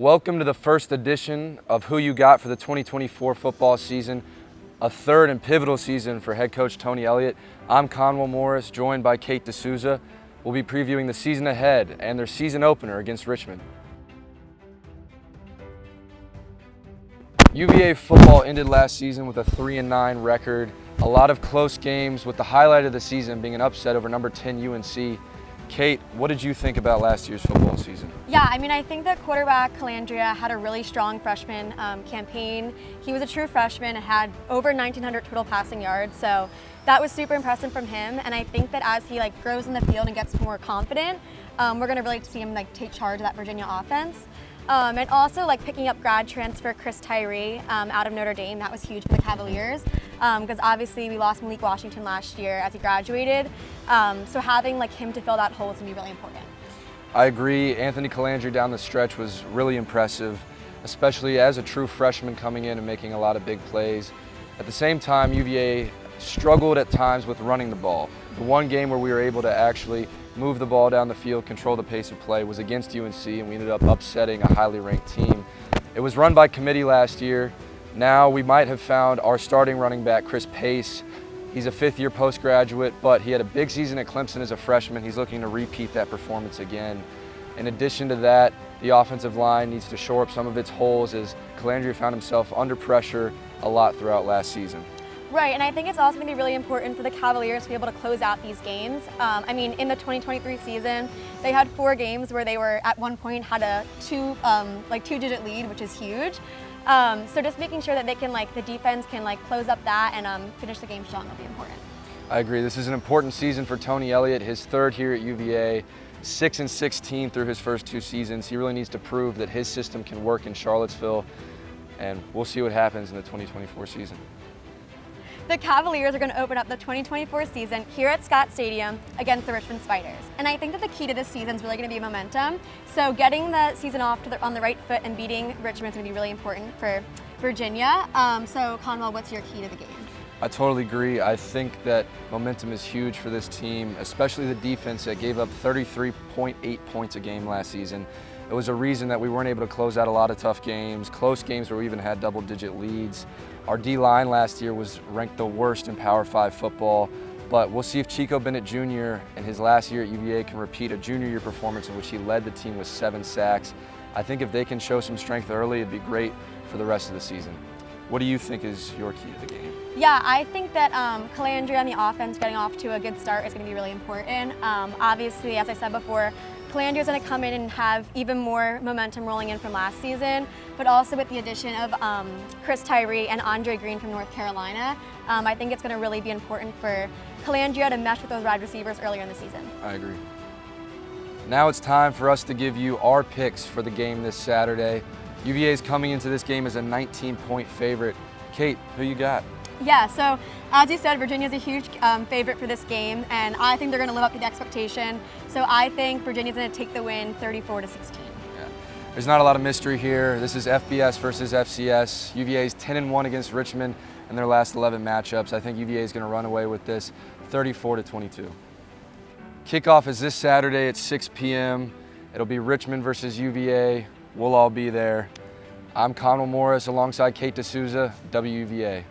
Welcome to the first edition of Who You Got for the 2024 football season, a third and pivotal season for head coach Tony Elliott. I'm Conwell Morris, joined by Cate DeSousa. We'll be previewing the season ahead and their season opener against Richmond. UVA football ended last season with a 3-9 record. A lot of close games, with the highlight of the season being an upset over number 10 UNC. Cate, what did you think about last year's football season? Yeah, I think that quarterback Calandria had a really strong freshman campaign. He was a true freshman and had over 1,900 total passing yards, so that was super impressive from him. And I think that as he grows in the field and gets more confident, we're going to really see him take charge of that Virginia offense. And also picking up grad transfer Chris Tyree out of Notre Dame. That was huge for the Cavaliers because obviously we lost Malik Washington last year as he graduated. So having him to fill that hole is going to be really important. I agree. Anthony Calandria down the stretch was really impressive, especially as a true freshman coming in and making a lot of big plays. At the same time, UVA struggled at times with running the ball. The one game where we were able to actually move the ball down the field, control the pace of play, was against UNC, and we ended up upsetting a highly ranked team. It was run by committee last year. Now we might have found our starting running back, Chris Pace. He's a fifth-year postgraduate, but he had a big season at Clemson as a freshman. He's looking to repeat that performance again. In addition to that, the offensive line needs to shore up some of its holes, as Calandria found himself under pressure a lot throughout last season. Right, and I think it's also going to be really important for the Cavaliers to be able to close out these games. In the 2023 season, they had 4 games where they were at one point had a two-digit lead, which is huge. So just making sure that they can the defense can close up that and finish the game strong will be important. I agree. This is an important season for Tony Elliott, his third here at UVA, 6-16 through his first 2 seasons. He really needs to prove that his system can work in Charlottesville, and we'll see what happens in the 2024 season. The Cavaliers are going to open up the 2024 season here at Scott Stadium against the Richmond Spiders. And I think that the key to this season is really going to be momentum. So getting the season off on the right foot and beating Richmond is going to be really important for Virginia. So Conwell, what's your key to the game? I totally agree. I think that momentum is huge for this team, especially the defense that gave up 33.8 points a game last season. It was a reason that we weren't able to close out a lot of tough games, close games where we even had double-digit leads. Our D-line last year was ranked the worst in Power 5 football, but we'll see if Chico Bennett Jr. in his last year at UVA can repeat a junior year performance in which he led the team with 7 sacks. I think if they can show some strength early, it'd be great for the rest of the season. What do you think is your key to the game? Yeah, I think that Calandria on the offense getting off to a good start is going to be really important. Obviously, as I said before, Calandria is going to come in and have even more momentum rolling in from last season, but also with the addition of Chris Tyree and Andre Green from North Carolina, I think it's going to really be important for Calandria to mesh with those wide receivers earlier in the season. I agree. Now it's time for us to give you our picks for the game this Saturday. UVA is coming into this game as a 19-point favorite. Cate, who you got? Yeah, so as you said, Virginia's a huge favorite for this game, and I think they're going to live up to the expectation. So I think Virginia's going to take the win 34-16. Yeah. There's not a lot of mystery here. This is FBS versus FCS. UVA's 10-1 against Richmond in their last 11 matchups. I think UVA is going to run away with this 34-22. Kickoff is this Saturday at 6 p.m. It'll be Richmond versus UVA. We'll all be there. I'm Conwell Morris alongside Cate DeSousa, WUVA.